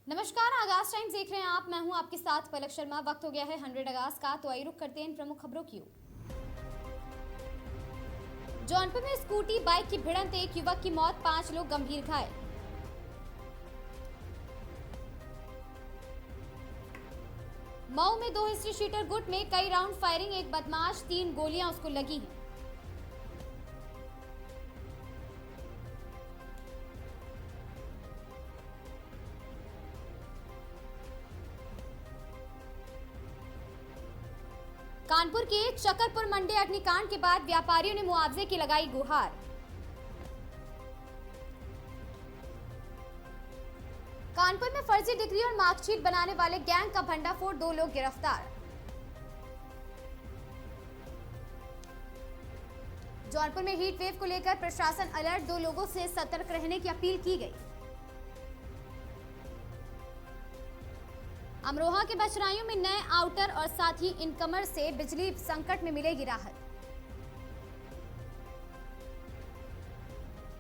नमस्कार, आगाज टाइम्स देख रहे हैं आप। मैं हूं आपके साथ पलक शर्मा। वक्त हो गया है 100 अगस्त का, तो आइए रुक करते हैं इन प्रमुख खबरों की ओर। जौनपुर में स्कूटी बाइक की भिड़ंत, एक युवक की मौत, 5 लोग गंभीर घायल। मऊ में 2 हिस्ट्री शीटर गुट में कई राउंड फायरिंग, एक बदमाश, 3 गोलियां उसको लगी हैं। कानपुर के चकरपुर मंडी अग्निकांड के बाद व्यापारियों ने मुआवजे की लगाई गुहार। कानपुर में फर्जी डिग्री और मार्कशीट बनाने वाले गैंग का भंडाफोड़, 2 लोग गिरफ्तार। जौनपुर में हीट वेव को लेकर प्रशासन अलर्ट, 2 लोगों से सतर्क रहने की अपील की गई। अमरोहा के बचराइयों में नए आउटर और साथ ही इनकमर से बिजली संकट में मिलेगी राहत।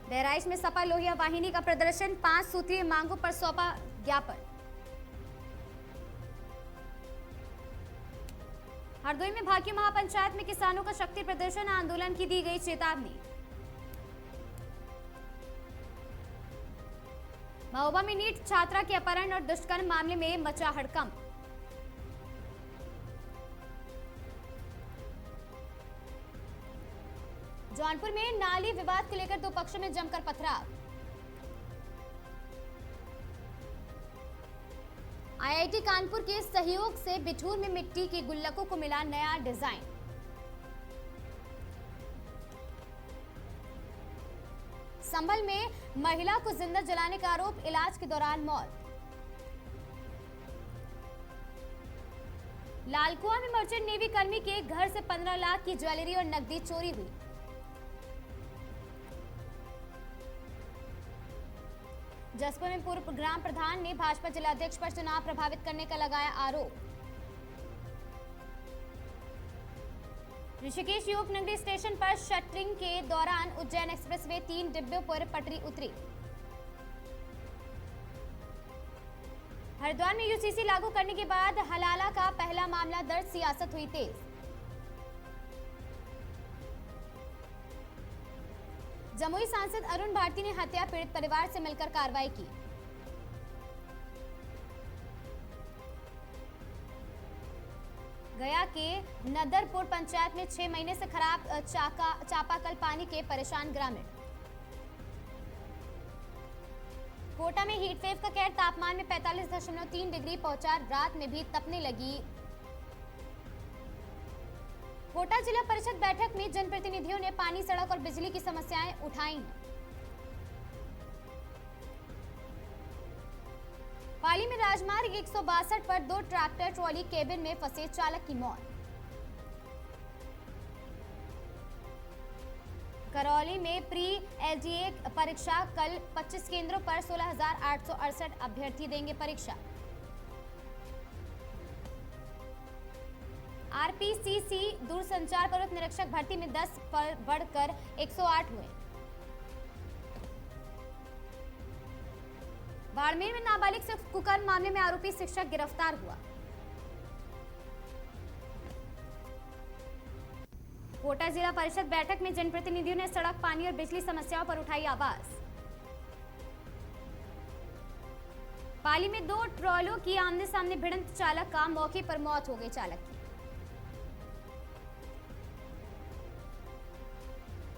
बहराइच में सपा लोहिया वाहिनी का प्रदर्शन, 5 सूत्रीय मांगों पर सौंपा ज्ञापन। हरदोई में भाकियू महापंचायत में किसानों का शक्ति प्रदर्शन, आंदोलन की दी गई चेतावनी। महोबा में नीट छात्रा के अपहरण और दुष्कर्म मामले में मचा हड़कंप। जौनपुर में नाली विवाद को लेकर 2 पक्षों में जमकर पथराव। आईआईटी कानपुर के सहयोग से बिठूर में मिट्टी के गुल्लकों को मिला नया डिजाइन। संभल में महिला को जिंदा जलाने का आरोप, इलाज के दौरान मौत। लालकुआं में मर्चेंट नेवी कर्मी के घर से 15 लाख की ज्वेलरी और नकदी चोरी हुई। जसपुर में पूर्व ग्राम प्रधान ने भाजपा जिलाध्यक्ष पर चुनाव प्रभावित करने का लगाया आरोप। ऋषिकेश योग नगरी स्टेशन पर शटरिंग के दौरान उज्जैन एक्सप्रेसवे 3 डिब्बों पर पटरी उतरी। हरिद्वार में यूसीसी लागू करने के बाद हलाला का पहला मामला दर्ज, सियासत हुई तेज। जमुई सांसद अरुण भारती ने हत्या पीड़ित परिवार से मिलकर कार्रवाई की। गया के नदरपुर पंचायत में 6 महीने से खराब चापाकल पानी के परेशान ग्रामीण। कोटा में हीट वेव का कहर, तापमान में 45.3 डिग्री पहुंचा, रात में भी तपने लगी। कोटा जिला परिषद बैठक में जनप्रतिनिधियों ने पानी, सड़क और बिजली की समस्याएं उठाई। पाली में राजमार्ग 162 पर 2 ट्रैक्टर ट्रॉली केबिन में फंसे, चालक की मौत। करौली में प्री एलडीए परीक्षा, कल 25 केंद्रों पर 16,868 अभ्यर्थी देंगे परीक्षा। आरपीसीसी दूरसंचार पर्वत निरीक्षक भर्ती में 10 पर बढ़कर 108 हुए। बाड़मेर में नाबालिग से कुकर्म मामले में आरोपी शिक्षक गिरफ्तार हुआ। कोटा जिला परिषद बैठक में जनप्रतिनिधियों ने सड़क, पानी और बिजली समस्याओं पर उठाई आवाज। पाली में 2 ट्रॉलों की आमने सामने भिड़ंत, चालक का मौके पर मौत हो गई। चालक की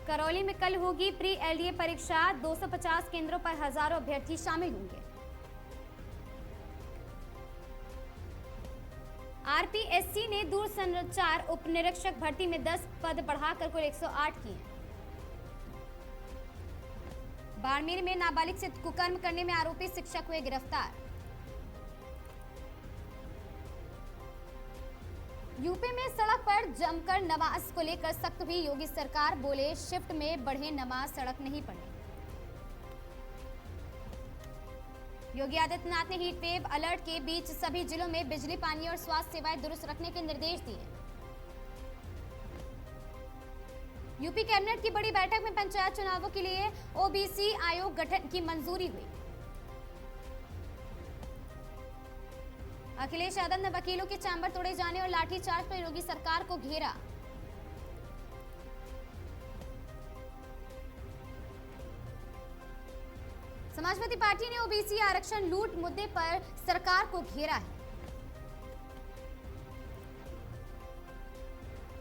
करौली में कल होगी प्री एलडीए परीक्षा, 250 केंद्रों पर हजारों अभ्यर्थी शामिल होंगे। आरपीएससी ने दूरसंचार उप निरीक्षक भर्ती में 10 पद बढ़ाकर कुल 108 किए। बाड़मेर में नाबालिग से कुकर्म करने में आरोपी शिक्षक हुए गिरफ्तार। यूपी में सड़क पर जमकर नमाज को लेकर सख्त हुई योगी सरकार, बोले शिफ्ट में बढ़े नमाज, सड़क नहीं पड़े। योगी आदित्यनाथ ने हीट वेव अलर्ट के बीच सभी जिलों में बिजली, पानी और स्वास्थ्य सेवाएं दुरुस्त रखने के निर्देश दिए। यूपी कैबिनेट की बड़ी बैठक में पंचायत चुनावों के लिए ओबीसी आयोग गठन की मंजूरी हुई। अखिलेश यादव ने वकीलों के चैम्बर तोड़े जाने और लाठीचार्ज पर योगी सरकार को घेरा। समाजवादी पार्टी ने ओबीसी आरक्षण लूट मुद्दे पर सरकार को घेरा है।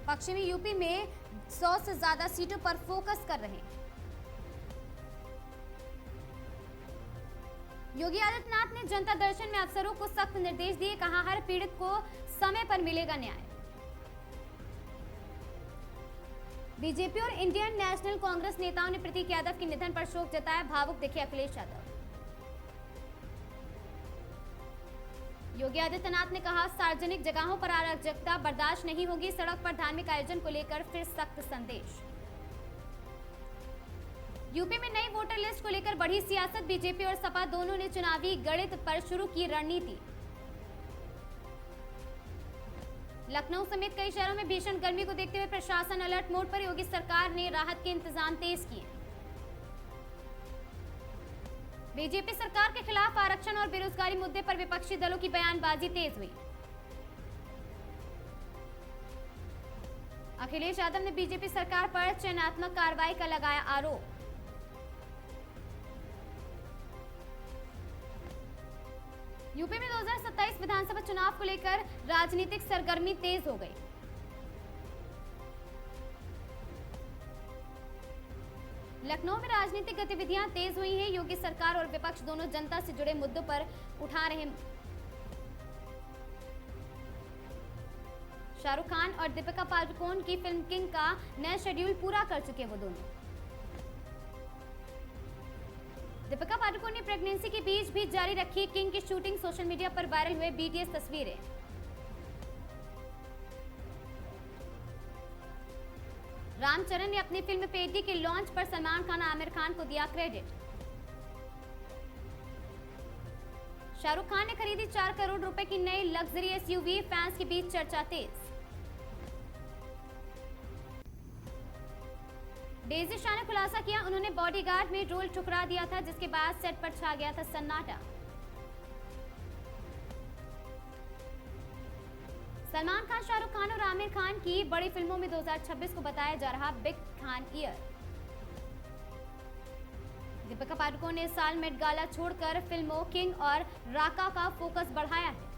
पश्चिमी यूपी में 100 से ज्यादा सीटों पर फोकस कर रहे हैं। योगी आदित्यनाथ ने जनता दर्शन में अफसरों को सख्त निर्देश दिए, कहा हर पीड़ित को समय पर मिलेगा न्याय। बीजेपी और इंडियन नेशनल कांग्रेस नेताओं ने प्रतीक यादव के निधन पर शोक जताया, भावुक दिखे अखिलेश यादव। योगी आदित्यनाथ ने कहा सार्वजनिक जगहों पर अराजकता बर्दाश्त नहीं होगी, सड़क पर धार्मिक आयोजन को लेकर फिर सख्त संदेश। यूपी में नई वोटर लिस्ट को लेकर बढ़ी सियासत, बीजेपी और सपा दोनों ने चुनावी गणित पर शुरू की रणनीति। लखनऊ समेत कई शहरों में भीषण गर्मी को देखते हुए प्रशासन अलर्ट मोड पर, योगी सरकार ने राहत के इंतजाम तेज किए। बीजेपी सरकार के खिलाफ आरक्षण और बेरोजगारी मुद्दे पर विपक्षी दलों की बयानबाजी तेज हुई। अखिलेश यादव ने बीजेपी सरकार पर चयनात्मक कार्रवाई का लगाया आरोप। यूपी में 2027 विधानसभा चुनाव को लेकर राजनीतिक सरगर्मी तेज हो गई। लखनऊ में राजनीतिक गतिविधियां तेज हुई हैं। योगी सरकार और विपक्ष दोनों जनता से जुड़े मुद्दों पर उठा रहे हैं। शाहरुख खान और दीपिका पादुकोण की फिल्म किंग का नया शेड्यूल पूरा कर चुके वो दोनों। दीपिका पादुकोण ने प्रेगनेंसी के बीच भी जारी रखी किंग की शूटिंग, सोशल मीडिया पर वायरल हुए बीटीएस तस्वीरें। रामचरण ने अपनी फिल्म पेटी के लॉन्च पर सलमान खान, आमिर खान को दिया क्रेडिट। शाहरुख खान ने खरीदी 4 करोड़ रुपए की नई लग्जरी एसयूवी, फैंस के बीच चर्चा तेज। डेजी शाह ने खुलासा किया, उन्होंने बॉडीगार्ड में रोल ठुकरा दिया था, जिसके बाद सेट पर छा गया था सन्नाटा। सलमान खान, शाहरुख खान और आमिर खान की बड़ी फिल्मों में 2026 को बताया जा रहा बिग खान ईयर। दीपिका पादुकोण ने इस साल मेट गाला छोड़कर फिल्मों किंग और राका का फोकस बढ़ाया है।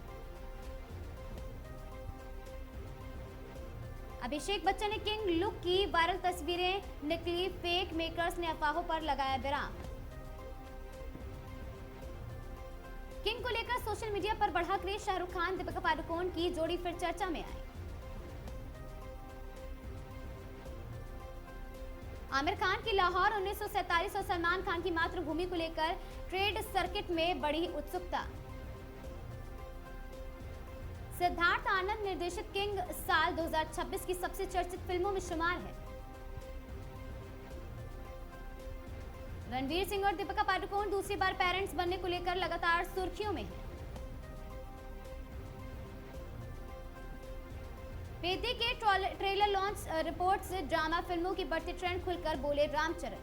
अभिषेक बच्चन ने किंग लुक की वायरल तस्वीरें निकली, फेक मेकर्स ने अफवाहों पर लगाया विराम। किंग को लेकर सोशल मीडिया पर बढ़ा क्रेज, शाहरुख खान दीपिका पादुकोण की जोड़ी फिर चर्चा में आई। आमिर खान की लाहौर 1947 और सलमान खान की मातृभूमि को लेकर ट्रेड सर्किट में बढ़ी उत्सुकता। सिद्धार्थ आनंद निर्देशित किंग साल 2026 की सबसे चर्चित फिल्मों में शुमार है। रणवीर सिंह और दीपिका पादुकोण दूसरी बार पेरेंट्स बनने को लेकर लगातार सुर्खियों में हैं। पेटी के ट्रेलर लॉन्च रिपोर्ट से ड्रामा फिल्मों की बढ़ती ट्रेंड, खुलकर बोले रामचरण।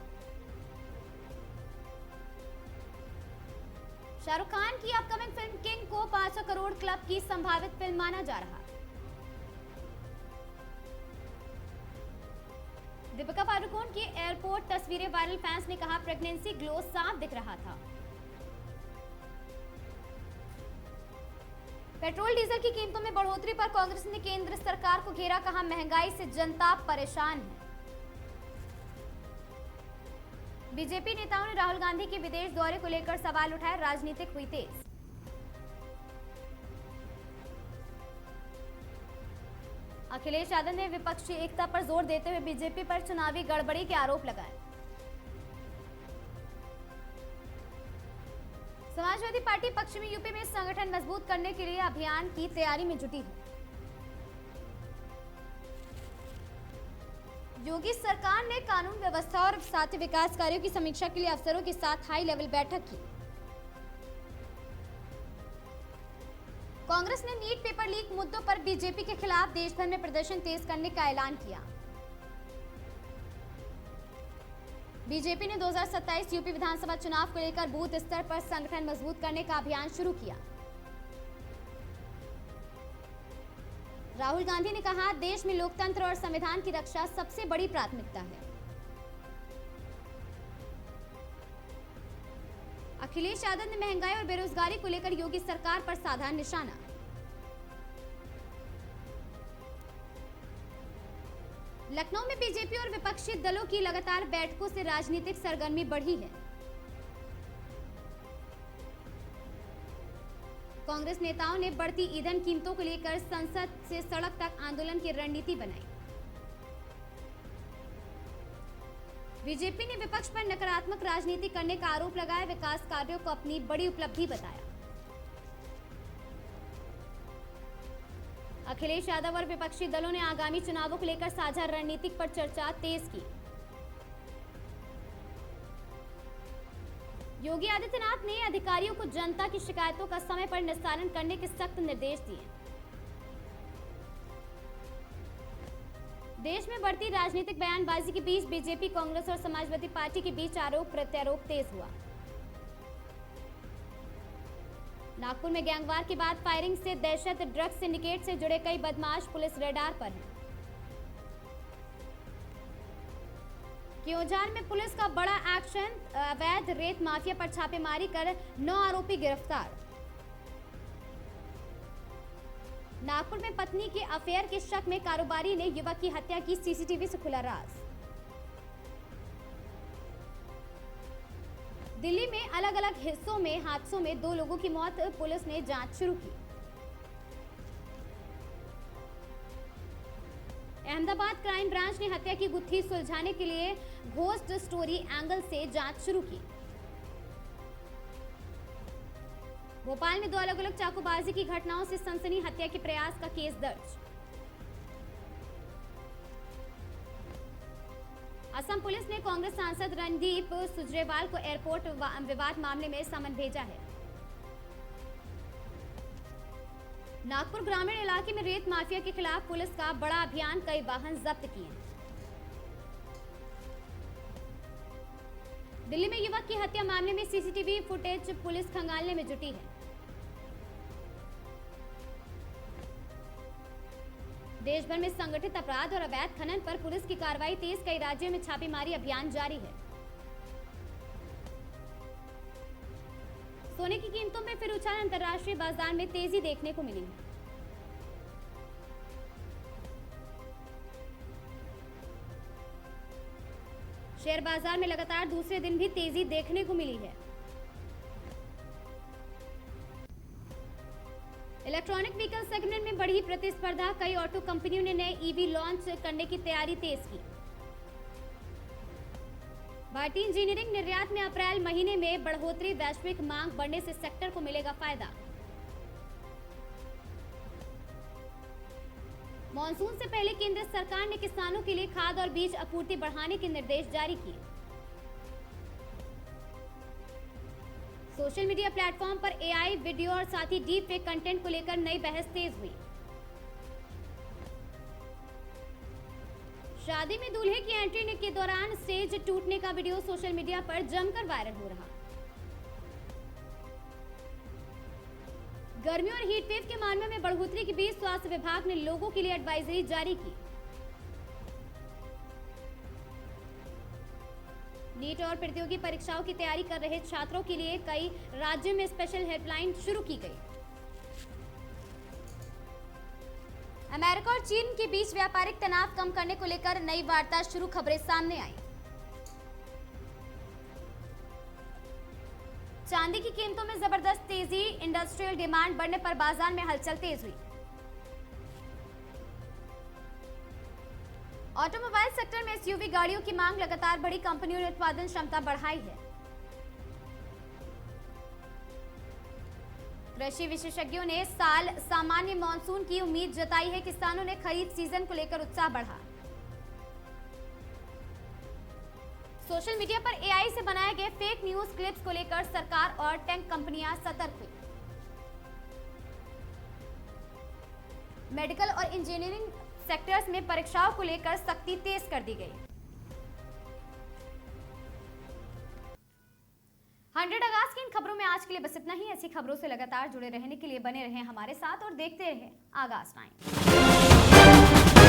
शाहरुख खान की अपकमिंग फिल्म किंग को 500 करोड़ क्लब की संभावित फिल्म माना जा रहा। दीपिका पादुकोण की एयरपोर्ट तस्वीरें वायरल, फैंस ने कहा प्रेगनेंसी ग्लो साफ दिख रहा था। पेट्रोल डीजल की कीमतों में बढ़ोतरी पर कांग्रेस ने केंद्र सरकार को घेरा, कहा महंगाई से जनता परेशान है। बीजेपी नेताओं ने राहुल गांधी के विदेश दौरे को लेकर सवाल उठाए, राजनीतिक हुई तेज। अखिलेश यादव ने विपक्षी एकता पर जोर देते हुए बीजेपी पर चुनावी गड़बड़ी के आरोप लगाए। समाजवादी पार्टी पश्चिमी यूपी में संगठन मजबूत करने के लिए अभियान की तैयारी में जुटी है। योगी सरकार ने कानून व्यवस्था और साथ ही विकास कार्यों की समीक्षा के लिए अफसरों के साथ हाई लेवल बैठक की। कांग्रेस ने नीट पेपर लीक मुद्दों पर बीजेपी के खिलाफ देश भर में प्रदर्शन तेज करने का ऐलान किया। बीजेपी ने 2027 यूपी विधानसभा चुनाव को लेकर बूथ स्तर पर संगठन मजबूत करने का अभियान शुरू किया। राहुल गांधी ने कहा, देश में लोकतंत्र और संविधान की रक्षा सबसे बड़ी प्राथमिकता है। अखिलेश यादव ने महंगाई और बेरोजगारी को लेकर योगी सरकार पर साधा निशाना। लखनऊ में बीजेपी और विपक्षी दलों की लगातार बैठकों से राजनीतिक सरगर्मी बढ़ी है। कांग्रेस नेताओं ने बढ़ती ईंधन कीमतों को लेकर संसद से सड़क तक आंदोलन की रणनीति बनाई। बीजेपी ने विपक्ष पर नकारात्मक राजनीति करने का आरोप लगाया, विकास कार्यों को अपनी बड़ी उपलब्धि बताया। अखिलेश यादव और विपक्षी दलों ने आगामी चुनावों को लेकर साझा रणनीति पर चर्चा तेज की। योगी आदित्यनाथ ने अधिकारियों को जनता की शिकायतों का समय पर निस्तारण करने के सख्त निर्देश दिए। देश में बढ़ती राजनीतिक बयानबाजी के बीच बीजेपी, कांग्रेस और समाजवादी पार्टी के बीच आरोप प्रत्यारोप तेज हुआ। नागपुर में गैंगवार के बाद फायरिंग से दहशत, ड्रग्स सिंडिकेट से जुड़े कई बदमाश पुलिस रडार पर हैं। क्योंझार में पुलिस का बड़ा एक्शन, अवैध रेत माफिया पर छापेमारी कर 9 आरोपी गिरफ्तार। नागपुर में पत्नी के अफेयर के शक में कारोबारी ने युवक की हत्या की, सीसीटीवी से खुला राज। दिल्ली में अलग अलग हिस्सों में हादसों में 2 लोगों की मौत, पुलिस ने जांच शुरू की। अहमदाबाद क्राइम ब्रांच ने हत्या की गुत्थी सुलझाने के लिए घोस्ट स्टोरी एंगल से जांच शुरू की। भोपाल में 2 अलग अलग चाकूबाजी की घटनाओं से सनसनी, हत्या के प्रयास का केस दर्ज। असम पुलिस ने कांग्रेस सांसद रणदीप सुरजेवाला को एयरपोर्ट विवाद मामले में समन भेजा है। नागपुर ग्रामीण इलाके में रेत माफिया के खिलाफ पुलिस का बड़ा अभियान, कई वाहन जब्त किए। दिल्ली में युवक की हत्या मामले में सीसीटीवी फुटेज पुलिस खंगालने में जुटी है। देश भर में संगठित अपराध और अवैध खनन पर पुलिस की कार्रवाई तेज, कई राज्यों में छापेमारी अभियान जारी है। सोने की कीमतों में फिर उछाल, अंतर्राष्ट्रीय बाजार में तेजी देखने को मिली। शेयर बाजार में लगातार दूसरे दिन भी तेजी देखने को मिली है। इलेक्ट्रॉनिक व्हीकल सेगमेंट में बढ़ी प्रतिस्पर्धा, कई ऑटो कंपनियों ने नए ईवी लॉन्च करने की तैयारी तेज की। भारतीय इंजीनियरिंग निर्यात में अप्रैल महीने में बढ़ोतरी, वैश्विक मांग बढ़ने से सेक्टर को मिलेगा फायदा। मॉनसून से पहले केंद्र सरकार ने किसानों के लिए खाद और बीज आपूर्ति बढ़ाने के निर्देश जारी किए। सोशल मीडिया प्लेटफॉर्म पर एआई वीडियो और साथ ही डीप फेक कंटेंट को लेकर नई बहस तेज हुई। शादी में दूल्हे की एंट्री के दौरान स्टेज टूटने का वीडियो सोशल मीडिया पर जमकर वायरल हो रहा। गर्मी और हीट वेव के मामले में बढ़ोतरी के बीच स्वास्थ्य विभाग ने लोगों के लिए एडवाइजरी जारी की। नीट और प्रतियोगी परीक्षाओं की तैयारी कर रहे छात्रों के लिए कई राज्यों में स्पेशल हेल्पलाइन शुरू की गई। अमेरिका और चीन के बीच व्यापारिक तनाव कम करने को लेकर नई वार्ता शुरू, खबरें सामने आई। चांदी की कीमतों में जबरदस्त तेजी, इंडस्ट्रियल डिमांड बढ़ने पर बाजार में हलचल तेज हुई। ऑटोमोबाइल सेक्टर में एसयूवी गाड़ियों की मांग लगातार बढ़ी, कंपनियों ने उत्पादन क्षमता बढ़ाई है। कृषि विशेषज्ञों ने साल सामान्य मॉनसून की उम्मीद जताई है, किसानों ने खरीद सीजन को लेकर उत्साह बढ़ा। सोशल मीडिया पर एआई से बनाए गए फेक न्यूज क्लिप्स को लेकर सरकार और टेक कंपनियां सतर्क हुई। मेडिकल और इंजीनियरिंग सेक्टर्स में परीक्षाओं को लेकर सख्ती तेज कर दी गई। 100 अगस्त की इन खबरों में आज के के लिए बस इतना ही। ऐसी खबरों से लगातार जुड़े रहने के लिए बने रहें हमारे साथ और देखते रहें आगाज 9।